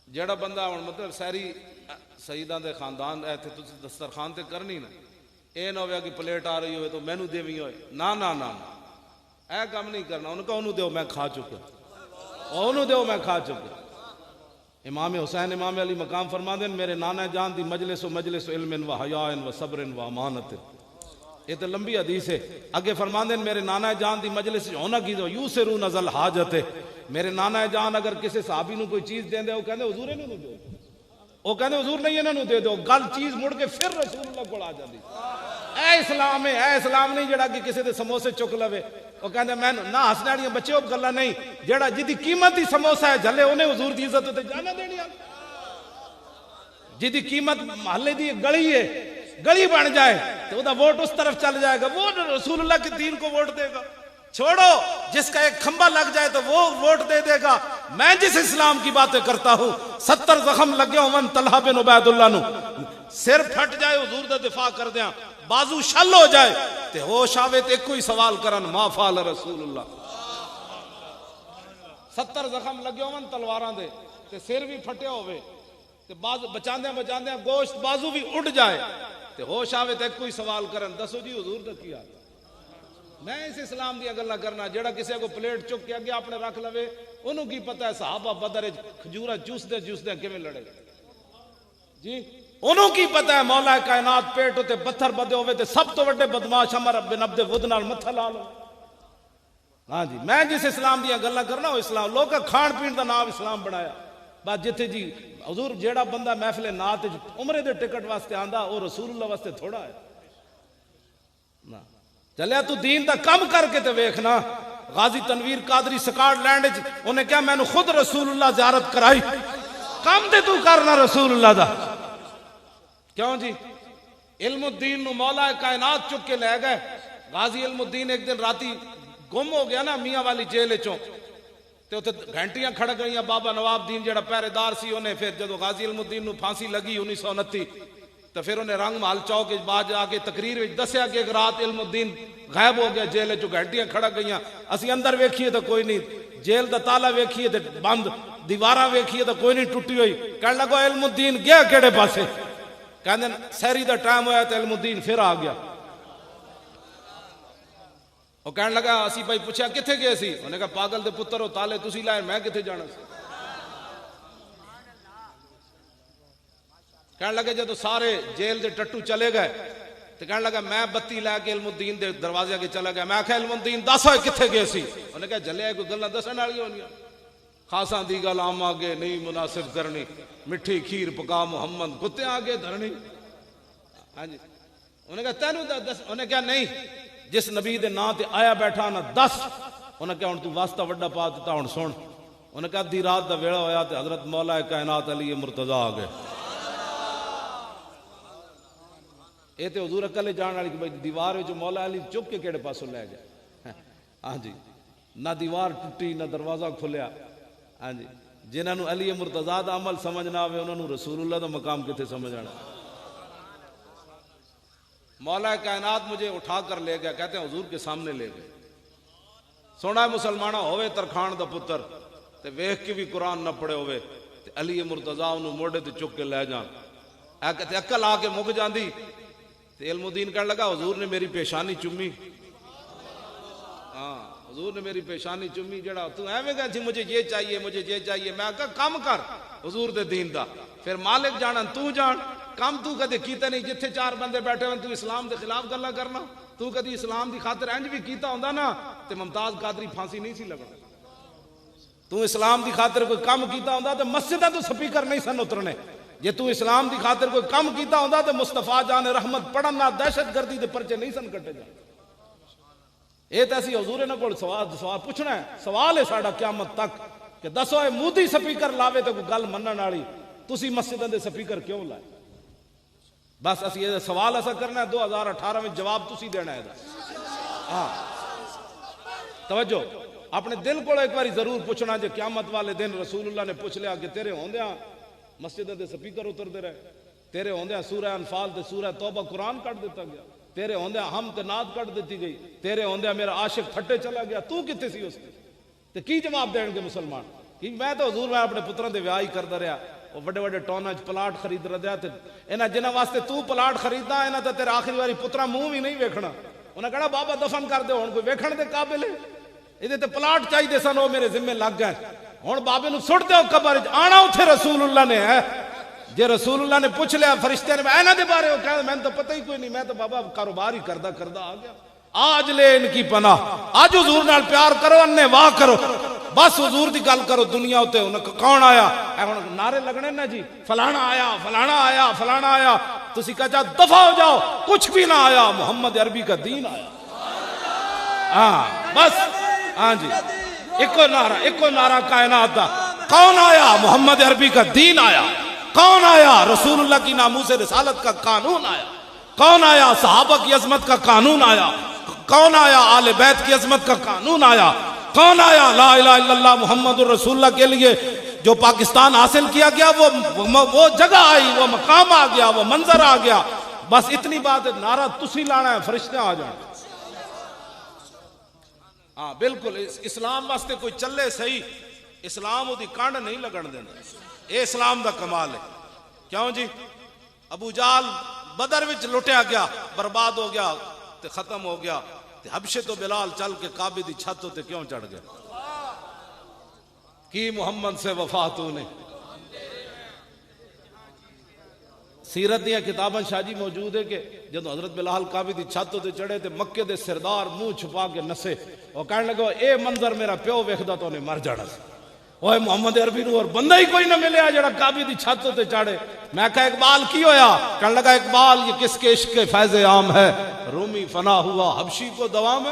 جیڑا بندہ ہوں مطلب ساری سیداں دے خاندان ایتھے تسی دسترخوان تے کرنی نا، اے نہ ہویا کہ پلیٹ آ رہی ہوئے تو مینوں دیویں ہوئے، نا نا نا اے کام نہیں کرنا، انہوں کہا انہوں دیو میں کھا چکا، انہوں دیو میں کھا چکا۔ امام حسین امام علی مقام فرما دیں میرے نانا جان دی مجلس علم و حیاء و صبر و امانت، یہ تو لمبی حدیث ہے۔ اگے فرما دیں میرے نانا جان دی مجلس ہونا کی دو یوسرون ذل حاجت ہے، میرے نانا جان اگر کسی صحابی نو کوئی چیز دیں دے وہ کہندے حضور انہوں دے، وہ کہندے حضور نہیں انہوں دے دو، گل چیز مڑ کے پھر رسول اللہ کو آ جاندی۔ اے اسلام ہے، اے اسلام نہیں جڑا کہ کسی دے سموسے چک لوے، وہ کہندے میں نہ ہسنے والیاں بچے وہ گلاں نہیں، جڑا جدی قیمت ہی سموسا ہے جھلے انہیں حضور دی عزت تے جانا دینی، جدی قیمت محلے دی گلی ہے، گلی بن جائے تو دا ووٹ اس طرف چل جائے گا، وہ رسول اللہ کے دین کو ووٹ دے گا۔ چھوڑو جس کا ایک کھمبا لگ جائے تو وہ ووٹ دے دے گا۔ میں جس اسلام کی باتیں کرتا ہوں 70 زخم لگے ہوں طلحہ بن عبید اللہ نو، سر پھٹ جائے حضور دا دفاع کر دیاں، بازو شل ہو جائے تے ہوش آوے تے کوئی سوال کرن ما فعل رسول اللہ۔ 70 زخم لگے ہوں تلواراں دے تے سر بھی پھٹے ہوئے تے بچاندیاں بچاندیاں گوشت بازو بھی اڑ جائے تے ہوش آوے تے کوئی سوال کرن دسو جی حضور دا کیا۔ میں اس اسلام دی گلاں کرنا جڑا کسی کو پلیٹ چک کے اگے اپنے رکھ لوے، انہوں کی پتہ ہے صحابہ بدر کھجورا چوسدے چوسدے کیویں لڑے جی، انہوں کی پتہ ہے مولا کائنات پیٹ تے پتھر بدے ہوئے تے سب تو وڈے بدماش عمر بن عبد ود نال متھا لا لو۔ ہاں جی میں جس اسلام دی گلاں کرنا وہ اسلام لوگ کھان پین دا نام اسلام بنایا، بس جتھے جی حضور جیڑا بندہ محفل نعت عمرے دے ٹکٹ واسطے آندا وہ رسول اللہ واسطے تھوڑا ہے نا۔ چلیا تو دین دا کم کر کے تے ویکھنا۔ غازی تنویر قادری سکاٹ لینڈ انہیں کہا میں نے خود رسول اللہ زیارت کرائی، کم تے تو کرنا رسول اللہ دا کیوں جی۔ علم الدین نو مولا کائنات چک کے لے گئے، غازی علم الدین ایک دن راتی گم ہو گیا نا میاں والی جیل چوں تے اوتھے گھنٹیاں کھڑ گئیاں، بابا نواب دین جڑا پہرے دار سی انہیں پھر جدو غازی علم الدین نو پھانسی لگی 1929 تو پھر انہیں رنگ محل چوک بعد آ کے تقریر وچ دسیا کہ ایک رات علم الدین غائب ہو گیا جیل چوں، گھنٹیاں کھڑا گئیاں، اسی اندر ویکھیے تو کوئی نہیں، جیل دا تالا ویکھیے تو بند، دیواراں ویکھیے تو کوئی نہیں ٹوٹی ہوئی۔ کہنے لگا علم الدین گیا کیڑے پاسے؟ کہندے سحری دا ٹائم ہویا تو علم الدین پھر آ گیا۔ وہ کہنے لگا اسی بھائی پوچھا کتھے گئے سی؟ انہوں نے کہا پاگل دے پتر ہو تالے تسی لائے میں کتھے جانا سی؟ کہنے لگا جدو سارے جیل دے ٹٹو چلے گئے تو کہنے لگا میں بتی لے کے علم الدین دے دروازے کے چلا گیا، میں کہا علم الدین دس ہوئے کتھے گئے سی؟ انہوں نے کہا جلے کوئی گلاں دسن والی ہونی خاصاں دی گل عام آگے نہیں مناسب کرنی، مٹھی کھیر پکا محمد کتے آگے دھرنی۔ ہاں جی انہوں نے کہا تینوں دس، انہوں نے کہا نہیں جس نبی دے نا تے آیا بیٹھا نا دس۔ انہوں نے کہا ہن تو واسطہ وڈا پا دیتا ہن سن۔ انہوں نے کہا دی رات دا ویڑا ہویا تے حضرت مولا کائنات علی مرتضی آ گئے۔ اے تے حضور اکلے جان والی کہ دیوار وچ مولا علی چک کے کیڑے پاسوں لے گئے۔ ہاں جی نہ دیوار ٹوٹی نہ دروازہ کھلیا۔ ہاں جی جنہاں نو علی مرتضی دا عمل سمجھ نہ آوے انہاں نو رسول اللہ دا مقام کتے سمجھ آنا۔ مولا کائنات مجھے اٹھا کر لے گیا، کہتے ہیں حضور کے سامنے لے گئے۔ سونا مسلمانہ ہوئے ترخان دا پتر تے ویکھ کے بھی قرآن نہ پڑھے ہوئے تے علی مرتضی انہوں موڑے تے چک کے لے جان، اے کہتے عقل آ کے مک جاندی تے علم الدین کہنے لگا حضور نے میری پیشانی چمی۔ ہاں حضور نے میری پیشانی چمی، جڑا تو ایویں گا جی مجھے یہ چاہیے مجھے یہ چاہیے، میں کہا کم کر حضور دے دین دا، پھر مالک جانن تو جان، کم تو کدے کیتا نہیں، جتھے چار بندے بیٹھے ہوئے تو اسلام دے خلاف گلا کرنا، تو کدی اسلام دی خاطر انج بھی کیتا ہوندا نا تے ممتاز قادری پھانسی نہیں سی لگنا۔ تو اسلام دی خاطر کوئی کم کیتا ہوندا تے مسجداں تو سپیکر نہیں سن اترنے، جے تو اسلام دی خاطر کوئی کم کیتا ہوندا تے مصطفیٰ جان رحمت پڑھن نال دہشت گردی دے پرچے نہیں سن کٹے جاندے۔ اے تے اسی حضور انہاں کول سوال پوچھنا ہے، سوال ہے ساڈا قیامت تک کہ دسو اے مودی سپیکر لاوے تے کوئی گل منن والی، تسی مسجداں دے سپیکر کیوں لائے؟ بس اسی یہ سوال ایسا کرنا ہے 2018 میں جواب تسی دینا ہے۔ ہاں توجہ اپنے دل کو ایک باری ضرور پوچھنا، جو قیامت والے دن رسول اللہ نے پوچھ لیا کہ تیرے ہوندیاں مسجد دے سپیکر اتر دے رہے، تیرے ہوندیاں سورہ انفال تے سورہ توبہ قرآن کٹ دیتا گیا، تیرے ہوندیاں ہم تے نعت کٹ دیتی گئی، تیرے ہوندیاں میرا عاشق پھٹے چلا گیا، تو کتے سی اس تے کی جواب دین گے مسلمان؟ کہ میں تو حضور میں اپنے پتروں دے ویاہ ہی کردا رہیا، وہ بڑے بڑے ٹوناں چ پلاٹ خرید رہا تے انہاں جنہاں واسطے تو پلاٹ خریدنا انہاں تے تیرا آخری واری پترا منہ بھی نہیں ویکھنا انہاں کہنا بابا دفن کر دے ہن کوئی ویکھن دے قابل ہے یہ تے پلاٹ چاہیے سن وہ میرے ذمے لگ گئے ہن بابے نو سٹ دیو قبر وچ آنا اوتھے رسول اللہ نے ہے جے رسول اللہ نے پوچھ لیا فرشتے نے انہاں دے بارے وہ کہا میں تو پتہ ہی کوئی نہیں میں تو بابا کاروبار ہی کردا آ گیا آج لے ان کی پناہ آج حضور نال پیار کرو انے واہ کرو بس حضور دی گل کرو دنیا ہوتے کون آیا اے ہن نعرے لگنے نا جی فلانا آیا فلانا آیا فلانا آیا تسی کہا دفع ہو جاؤ کچھ بھی نہ آیا محمد عربی کا دین آیا ہاں بس ہاں جی ایکو نعرہ کائنات دا کون آیا محمد عربی کا دین آیا کون آیا رسول اللہ کی ناموس رسالت کا قانون آیا کون آیا صحابہ کی عظمت کا قانون آیا کون آیا آل بیت کی عظمت کا قانون آیا کون آیا لا الہ الا اللہ محمد الرسول اللہ کے لیے جو پاکستان حاصل کیا گیا وہ جگہ آئی وہ مقام آ گیا وہ منظر آ گیا بس اتنی بات ہے نعرہ تسی لانا ہے فرشتے آ جائیں ہاں بالکل اسلام واسطے کوئی چلے صحیح اسلام دی کانڈ نہیں لگن دینا اے اسلام دا کمال ہے کیوں جی ابو جال بدر وچ لٹیا گیا برباد ہو گیا تے ختم ہو گیا تے حبشے تو بلال چل کے کعبے دی چھت تے کیوں چڑھ گیا کی محمد سے وفا تو نے سیرت دیا کتاباں شاہ جی موجود ہے کہ جب حضرت بلال کعبے دی چھت تے چڑھے تے مکے دے سردار منہ چھپا کے نسے اور کہنے لگا اے منظر میرا پیو ویکھدا تو نے مر جانا سی اوے محمد عربی نو اور بندہ ہی کوئی نہ ملیا جڑا کعبے دی چھت تے چڑھے میں کہا اقبال کی ہویا کہنے لگا اقبال یہ کس کے عشق فیض عام ہے رومی فنا ہوا حبشی کو دوام ہے